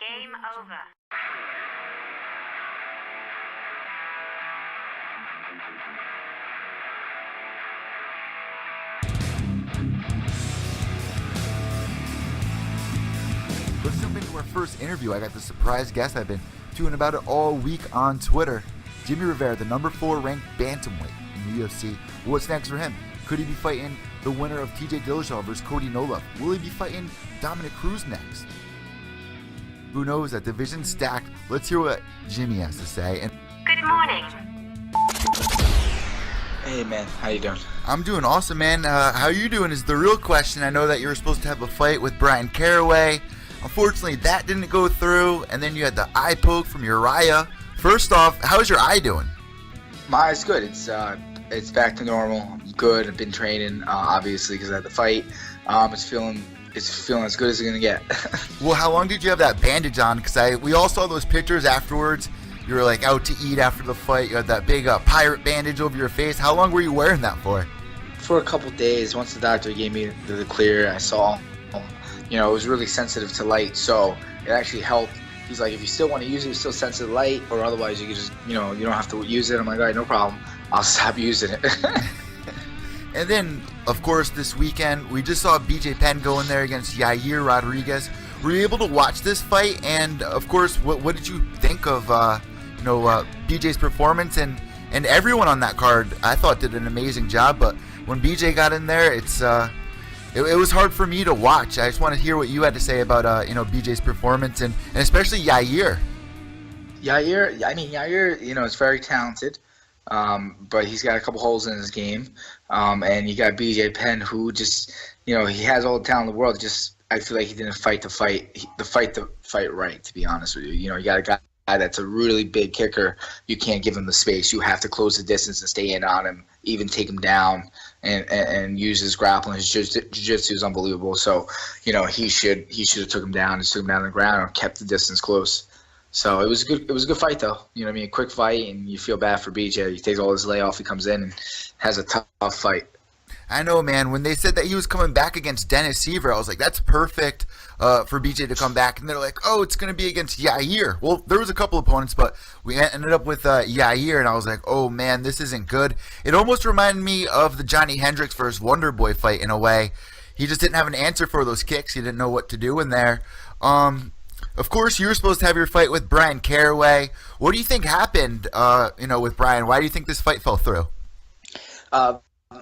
Game over. Let's jump into our first interview. I got the surprise guest. I've been doing about it all week on Twitter. Jimmie Rivera, the number 4 ranked bantamweight in the UFC. What's next for him? Could he be fighting the winner of TJ Dillashaw versus Cody? Will he be fighting Dominick Cruz next? Who knows? That division's stacked. Let's hear what Jimmy has to say. And Good morning. Hey man, how you doing? I'm doing awesome, man. How you doing is the real question. I know that you were supposed to have a fight with Caraway. Unfortunately, that didn't go through, and then you had the eye poke from Uriah. First off, how's your eye doing? My eye's good. It's back to normal. I'm good. I've been training, obviously, because I had the fight. It's feeling as good as it's gonna get. Well, how long did you have that bandage on? Because we all saw those pictures afterwards. You were like out to eat after the fight. You had that big pirate bandage over your face. How long were you wearing that for? For a couple days. Once the doctor gave me the clear, I saw, it was really sensitive to light, so it actually helped. He's like, if you still want to use it, it's still sensitive to light, or otherwise you can just, you don't have to use it. I'm like, all right, no problem. I'll stop using it. And then, of course, this weekend, we just saw BJ Penn go in there against Yair Rodriguez. Were you able to watch this fight? And, of course, what did you think of, BJ's performance? And everyone on that card, I thought, did an amazing job. But when BJ got in there, it was hard for me to watch. I just want to hear what you had to say about, BJ's performance and especially Yair. Yair, is very talented. But he's got a couple holes in his game. And you got BJ Penn, who just, he has all the talent in the world. Just, I feel like he didn't fight the fight right, to be honest with you. You got a guy that's a really big kicker. You can't give him the space. You have to close the distance and stay in on him, even take him down and use his grappling. His jiu-jitsu is unbelievable. So, he should have took him down on the ground and kept the distance close. So it was a good fight though. A quick fight, and you feel bad for BJ. He takes all his layoff, he comes in and has a tough fight. I know, man. When they said that he was coming back against Dennis Seaver, I was like, that's perfect for BJ to come back. And they're like, oh, it's going to be against Yair. Well, there was a couple opponents, but we ended up with Yair, and I was like, oh, man, this isn't good. It almost reminded me of the Johnny Hendricks versus Wonder Boy fight in a way. He just didn't have an answer for those kicks. He didn't know what to do in there. Of course, you were supposed to have your fight with Caraway. What do you think happened, with Brian? Why do you think this fight fell through?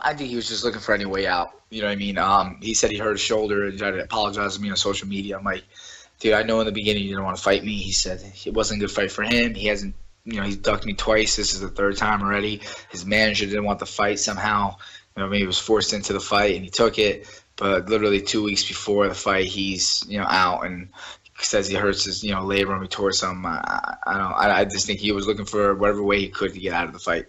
I think he was just looking for any way out. You know what I mean? He said he hurt his shoulder and tried to apologize to me on social media. I'm like, dude, I know in the beginning you didn't want to fight me. He said it wasn't a good fight for him. He hasn't, he's ducked me twice. This is the third time already. His manager didn't want the fight somehow. Maybe he was forced into the fight and he took it. But literally 2 weeks before the fight, he's, out and says he hurts his, labrum. He tore some. I just think he was looking for whatever way he could to get out of the fight.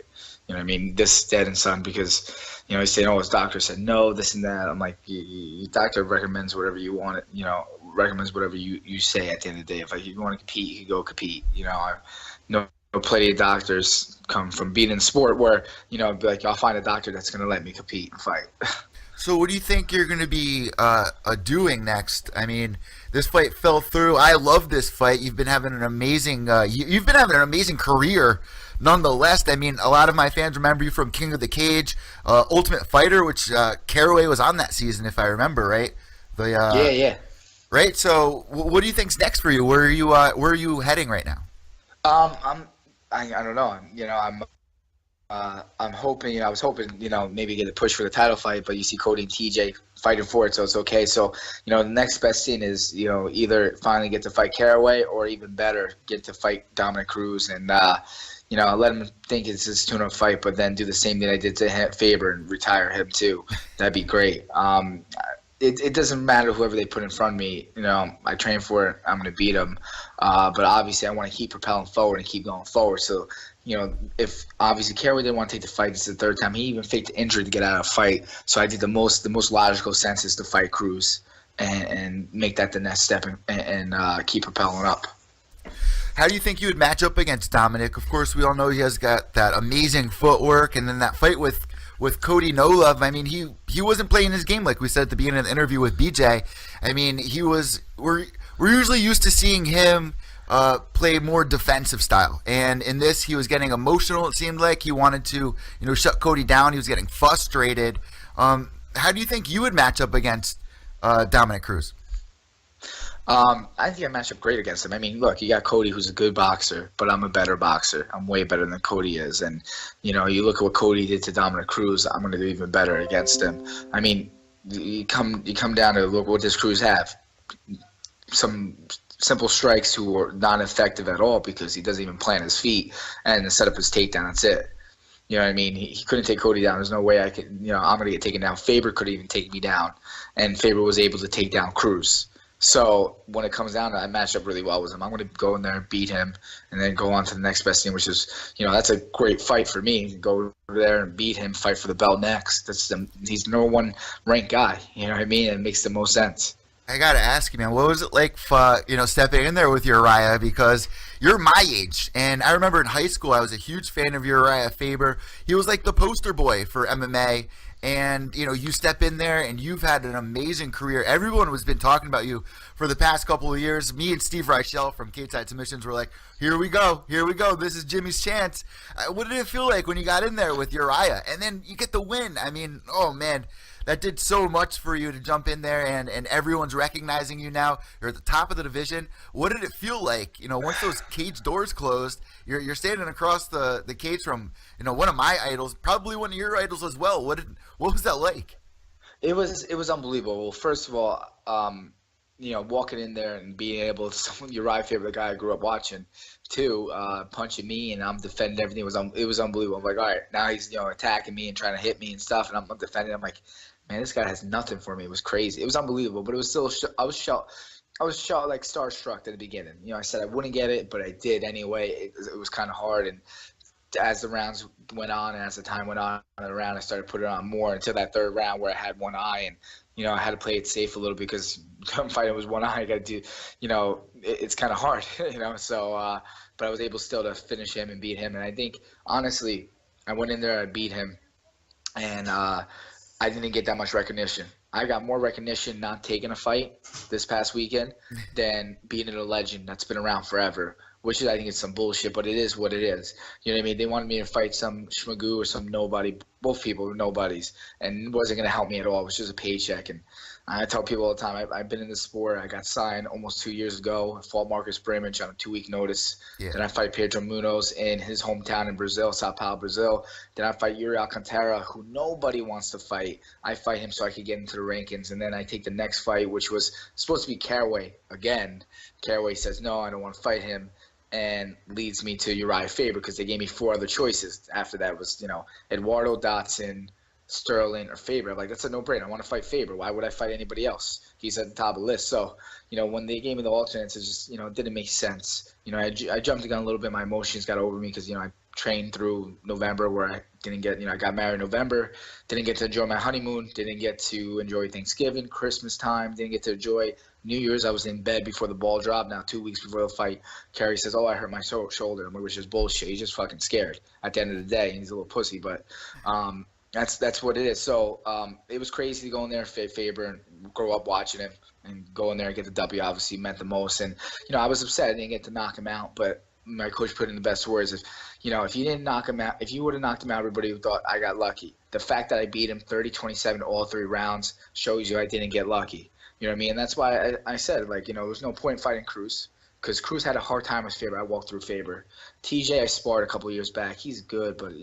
This dead and son, because, he's saying, oh, his doctor said no, this and that. I'm like, your doctor recommends whatever you want, recommends whatever you say at the end of the day. If you want to compete, you can go compete. I know plenty of doctors come from being in sport where, be like, I'll find a doctor that's going to let me compete and fight. So what do you think you're going to be doing next? I mean, this fight fell through. I love this fight. You've been having an amazing career. Nonetheless, I mean, a lot of my fans remember you from King of the Cage, Ultimate Fighter, which Caraway was on that season, if I remember right. Yeah. Right. So, what do you think's next for you? Where are you heading right now? I don't know. I'm hoping. I was hoping, maybe get a push for the title fight, but you see Cody and TJ fighting for it, so it's okay. So, the next best thing is, either finally get to fight Caraway or even better, get to fight Dominick Cruz and. Let him think it's his tune-up fight, but then do the same thing I did to Faber and retire him too. That'd be great. It doesn't matter whoever they put in front of me. I train for it. I'm going to beat him. But obviously I want to keep propelling forward and keep going forward. So, if obviously Caraway didn't want to take the fight, this is the third time. He even faked the injury to get out of a fight. So I did the most logical sense is to fight Cruz and make that the next step and keep propelling up. How do you think you would match up against Dominick? Of course, we all know he has got that amazing footwork, and then that fight with Cody I mean, he wasn't playing his game like we said at the beginning of the interview with BJ. I mean, were we're usually used to seeing him play more defensive style, and in this he was getting emotional. It seemed like he wanted to, shut Cody down. He was getting frustrated. How do you think you would match up against Dominick Cruz? I think I match up great against him. I mean, look, you got Cody, who's a good boxer, but I'm a better boxer. I'm way better than Cody is. And, you look at what Cody did to Dominick Cruz, I'm going to do even better against him. I mean, you come down to look, what does Cruz have? Some simple strikes who are not effective at all because he doesn't even plant his feet and to set up his takedown. That's it. You know what I mean? He couldn't take Cody down. There's no way I could, I'm going to get taken down. Faber couldn't even take me down. And Faber was able to take down Cruz. So when it comes down to it, I matched up really well with him. I'm going to go in there and beat him and then go on to the next best thing, which is, that's a great fight for me. Go over there and beat him, fight for the belt next. He's the number one ranked guy. You know what I mean? It makes the most sense. I got to ask you, man, what was it like, stepping in there with Uriah? Because you're my age, and I remember in high school I was a huge fan of Uriah Faber. He was like the poster boy for MMA. And, you step in there and you've had an amazing career. Everyone has been talking about you for the past couple of years. Me and Steve Reichel from Cage-Side Submissions were like, here we go. This is Jimmy's chance. What did it feel like when you got in there with Uriah? And then you get the win. I mean, oh, man, that did so much for you to jump in there and everyone's recognizing you now. You're at the top of the division. What did it feel like? Once those cage doors closed, you're standing across the cage from, one of my idols, probably one of your idols as well. What was that like? It was unbelievable. Well, first of all, walking in there and being able to, Uriah Faber, the guy I grew up watching, too, punching me and I'm defending everything. It was unbelievable. I'm like, all right, now he's attacking me and trying to hit me and stuff, and I'm defending. I'm like, man, this guy has nothing for me. It was crazy. It was unbelievable, but it was still. I was shocked, like starstruck at the beginning. I said I wouldn't get it, but I did anyway. It was kind of hard, and as the rounds went on and as the time went on in the round, I started putting it on more until that third round where I had one eye, and I had to play it safe a little because I'm fighting with one eye. I got to do, it's kind of hard, So, but I was able still to finish him and beat him, and I think honestly, I went in there, I beat him, and I didn't get that much recognition. I got more recognition not taking a fight this past weekend than being a legend that's been around forever, which is, I think it's some bullshit, but it is what it is. You know what I mean? They wanted me to fight some schmagoo or some nobody. Both people were nobodies, and it wasn't going to help me at all. It was just a paycheck. And I tell people all the time, I've been in this sport. I got signed almost 2 years ago. I fought Marcus Brimage on a 2-week notice. Yeah. Then I fight Pedro Munoz in his hometown in Brazil, Sao Paulo, Brazil. Then I fight Yuri Alcantara, who nobody wants to fight. I fight him so I could get into the rankings. And then I take the next fight, which was supposed to be Caraway again. Caraway says, no, I don't want to fight him, and leads me to Uriah Faber because they gave me 4 other choices. After that was, Eduardo, Dotson, Sterling, or Faber. I'm like, that's a no-brainer. I want to fight Faber. Why would I fight anybody else? He's at the top of the list. So, when they gave me the alternates, it just, it didn't make sense. I jumped the gun a little bit. My emotions got over me because, I trained through November where I didn't get, I got married in November, didn't get to enjoy my honeymoon, didn't get to enjoy Thanksgiving, Christmas time, didn't get to enjoy New Year's. I was in bed before the ball dropped. Now 2 weeks before the fight, Kerry says, I hurt my shoulder, which is bullshit. He's just fucking scared at the end of the day, and he's a little pussy, but that's what it is. So it was crazy to go in there, Faber, and grow up watching him, and go in there and get the W. Obviously meant the most, and I was upset I didn't get to knock him out, but my coach put in the best words: if you didn't knock him out, if you would have knocked him out, everybody would thought I got lucky. The fact that I beat him 30-27 all 3 rounds shows you I didn't get lucky. You know what I mean? And that's why I said, there's no point fighting Cruz, because Cruz had a hard time with Faber. I walked through Faber. TJ, I sparred a couple of years back. He's good, but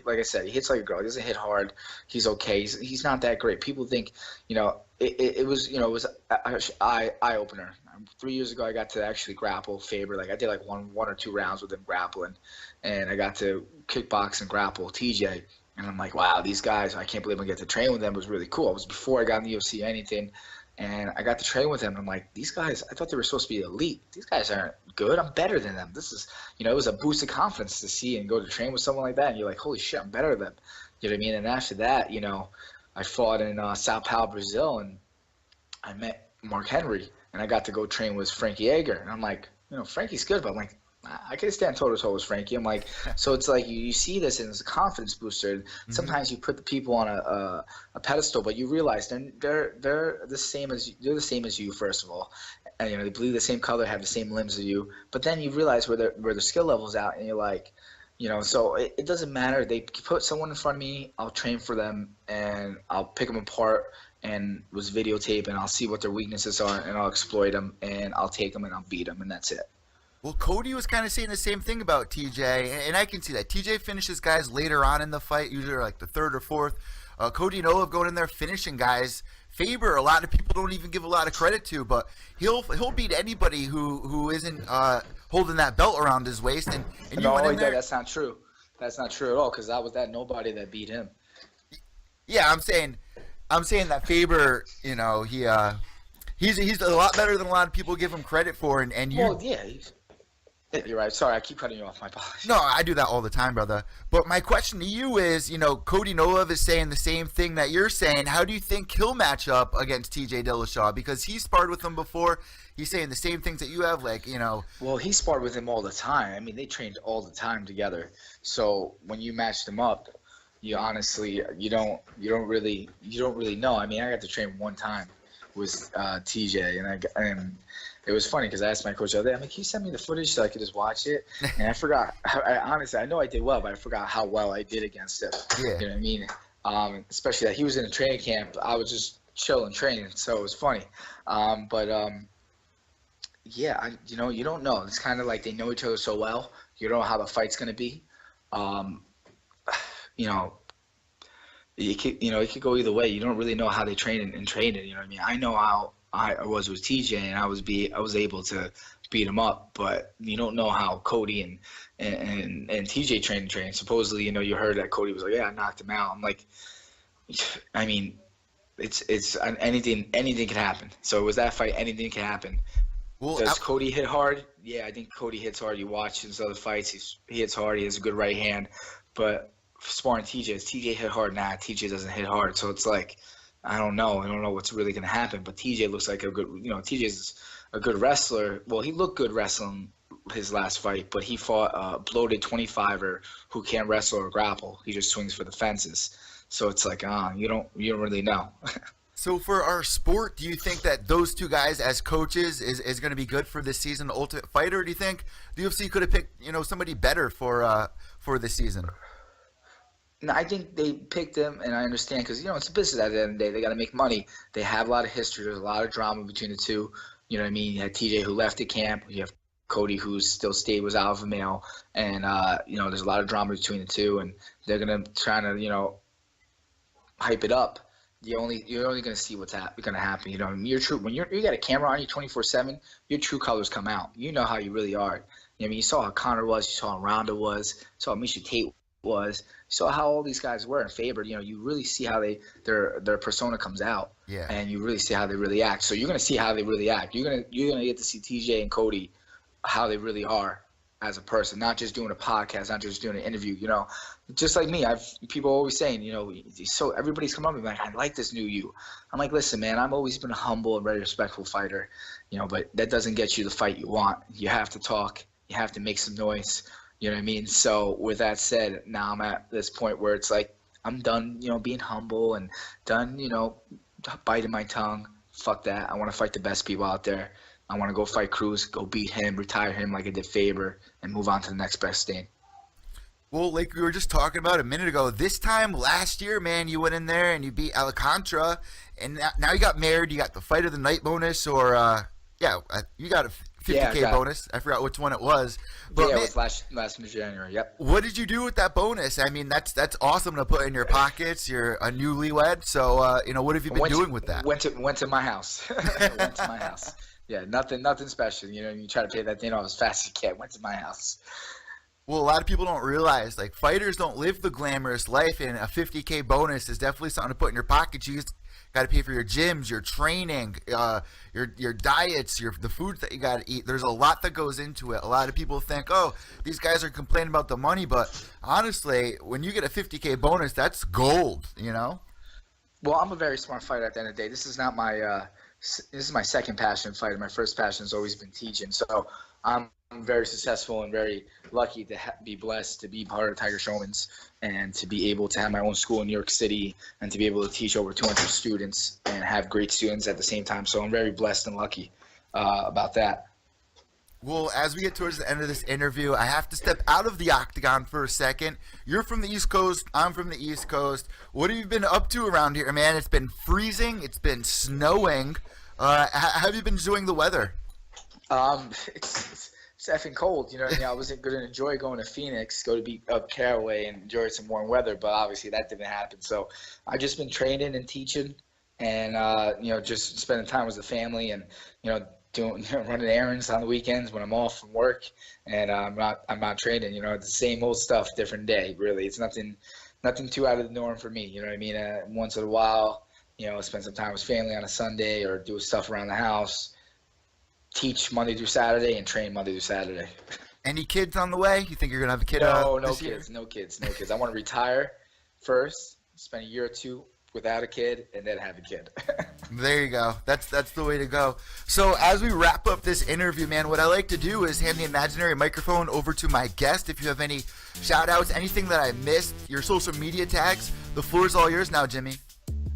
like I said, he hits like a girl. He doesn't hit hard. He's okay. He's not that great. People think, it was eye opener. 3 years ago, I got to actually grapple Faber. I did one or 2 rounds with him grappling, and I got to kickbox and grapple TJ. And I'm like, wow, these guys, I can't believe I get to train with them. It was really cool. It was before I got in the UFC or anything. And I got to train with them. I'm like, these guys, I thought they were supposed to be elite. These guys aren't good. I'm better than them. This is, it was a boost of confidence to see and go to train with someone like that. And you're like, holy shit, I'm better than them. You know what I mean? And after that, I fought in Sao Paulo, Brazil, and I met Mark Henry. And I got to go train with Frankie Edgar. And I'm like, Frankie's good, but I'm like, I could stand toe-to-toe with Frankie. I'm like, so it's like you see this and it's a confidence booster. And sometimes you put the people on a pedestal, but you realize they're the same as you, first of all. and they bleed the same color, have the same limbs as you, but then you realize where their skill level's at, and you're like, so it doesn't matter. They put someone in front of me, I'll train for them, and I'll pick them apart and was videotape, and I'll see what their weaknesses are, and I'll exploit them, and I'll take them, and I'll beat them, and that's it. Well, Cody was kind of saying the same thing about TJ, and I can see that. TJ finishes guys later on in the fight, usually like the third or fourth. Cody and Olive going in there finishing guys. Faber, a lot of people don't even give a lot of credit to, but he'll beat anybody who isn't holding that belt around his waist. And you went in there. That's not true. That's not true at all, because that was nobody that beat him. Yeah, I'm saying that Faber, he's a lot better than a lot of people give him credit for, and you. Well, yeah. You're right. Sorry, I keep cutting you off. My apologies. No, I do that all the time, brother. But my question to you is, Cody Nolov is saying the same thing that you're saying. How do you think he'll match up against TJ Dillashaw? Because he sparred with him before. He's saying the same things that you have, Well, he sparred with him all the time. I mean, they trained all the time together. So when you match them up, you honestly you don't really know. I mean, I got to train one time with TJ, and it was funny because I asked my coach the other day, I'm like, can you send me the footage so I could just watch it? And I forgot. Honestly, I know I did well, but I forgot how well I did against him. Yeah. You know what I mean? Especially that he was in a training camp. I was just chilling training, so it was funny. Yeah, you don't know. It's kind of like they know each other so well. You don't know how the fight's going to be. It could go either way. You don't really know how they train it. You know what I mean? I know how I was with TJ, and I was able to beat him up, but you don't know how Cody and TJ train. Supposedly, you heard that Cody was like, yeah, I knocked him out. I'm like, I mean, it's anything can happen. So it was that fight. Anything can happen. Well, does Cody hit hard? Yeah, I think Cody hits hard. You watch his other fights; he hits hard. He has a good right hand, but sparring TJ hit hard. Nah, TJ doesn't hit hard. So it's like, I don't know what's really going to happen. But TJ looks like a good, TJ's a good wrestler. Well, he looked good wrestling his last fight, but he fought a bloated 25er who can't wrestle or grapple. He just swings for the fences. So it's like, you don't really know. So for our sport, do you think that those two guys as coaches is going to be good for this season, the Ultimate Fighter? Or do you think the UFC could have picked somebody better for this season? No, I think they picked him, and I understand because it's a business at the end of the day. They got to make money. They have a lot of history. There's a lot of drama between the two. You know what I mean? You had TJ who left the camp. You have Cody who still stayed, was alpha male, and there's a lot of drama between the two, and they're gonna try to hype it up. You're only going to see what's going to happen. Your true when you got a camera on you 24/7, your true colors come out. You know how you really are. You saw how Conor was, you saw how Ronda was, you saw how Miesha Tate was, you saw how all these guys were in Faber. You really see how their persona comes out. Yeah. And you really see how they really act. So you're going to see how they really act. You're going to get to see TJ and Cody how they really are as a person, not just doing a podcast, not just doing an interview. Just like me, people always saying, so everybody's come up to me like, I like this new you. I'm like, listen, man, I've always been a humble and very respectful fighter, but that doesn't get you the fight you want. You have to talk, you have to make some noise. You know what I mean? So with that said, now I'm at this point where it's like I'm done, being humble and done, biting my tongue. Fuck that. I want to fight the best people out there. I want to go fight Cruz, go beat him, retire him like I did Faber, and move on to the next best thing. Well, like we were just talking about a minute ago, this time last year, man, you went in there and you beat Alcantara, and now you got married. You got the fight of the night bonus, or you got a 50K bonus. I forgot which one it was. But yeah, it was last January. Yep. What did you do with that bonus? I mean, that's awesome to put in your pockets. You're a newlywed, so what have you been doing with that? Went to my house. Went to my house. Yeah, nothing special. You try to pay that thing off as fast as you can. Went to my house. Well, a lot of people don't realize, fighters don't live the glamorous life, and a 50K bonus is definitely something to put in your pocket. You just got to pay for your gyms, your training, your diets, the foods that you got to eat. There's a lot that goes into it. A lot of people think, oh, these guys are complaining about the money, but honestly, when you get a 50K bonus, that's gold, Well, I'm a very smart fighter at the end of the day. This is not my this is my second passion fighter. My first passion has always been teaching. So I'm very successful and very lucky to be blessed to be part of Tiger Showman's and to be able to have my own school in New York City and to be able to teach over 200 students and have great students at the same time. So I'm very blessed and lucky. about that. Well, as we get towards the end of this interview, I have to step out of the octagon for a second. You're from the East Coast. I'm from the East Coast. What have you been up to around here, man? It's been freezing. It's been snowing. Have you been enjoying the weather? It's effing cold. You know, I wasn't going to enjoy going to Phoenix, go to beat up Caraway and enjoy some warm weather, but obviously that didn't happen. So I've just been training and teaching and, just spending time with the family and, running errands on the weekends when I'm off from work, and I'm not training. It's the same old stuff, different day. Really, it's nothing too out of the norm for me. You know what I mean? Once in a while, spend some time with family on a Sunday or do stuff around the house. Teach Monday through Saturday and train Monday through Saturday. Any kids on the way? You think you're gonna have a kid? No this kids, year? no kids. I want to retire first, spend a year or two without a kid, and then have a kid. There you go. That's the way to go. So as we wrap up this interview, man, what I like to do is hand the imaginary microphone over to my guest. If you have any shout outs, anything that I missed, your social media tags, the floor is all yours now, Jimmy.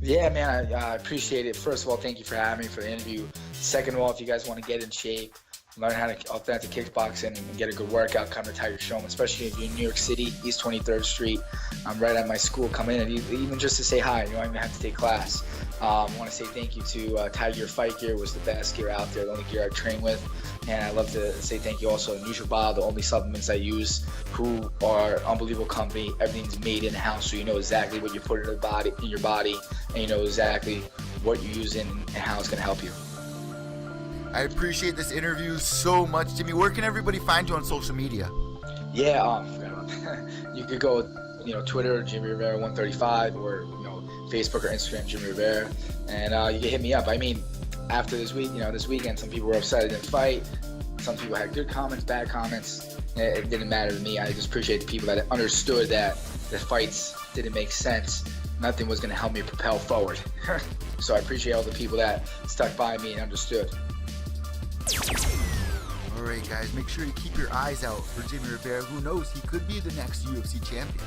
Yeah, man, I appreciate it. First of all, thank you for having me for the interview. Second of all, if you guys want to get in shape, learn how to authentic kickboxing and get a good workout, come to Tiger Showman, especially if you're in New York City, East 23rd Street. I'm right at my school. Come in, and even just to say hi. You don't even have to take class. I want to say thank you to Tiger Fight Gear. Was the best gear out there, the only gear I train with. And I'd love to say thank you also to NutriBiotics, the only supplements I use, who are an unbelievable company. Everything's made in-house, so you know exactly what you put in your body, and you know exactly what you're using and how it's going to help you. I appreciate this interview so much, Jimmy. Where can everybody find you on social media? Yeah, you could go, Twitter, Jimmie Rivera 135, or Facebook or Instagram, Jimmie Rivera, and you can hit me up. I mean, after this week, this weekend, some people were upset I didn't fight. Some people had good comments, bad comments. It didn't matter to me. I just appreciate the people that understood that the fights didn't make sense. Nothing was going to help me propel forward. So I appreciate all the people that stuck by me and understood. All right, guys, make sure you keep your eyes out for Jimmie Rivera. Who knows, he could be the next UFC champion.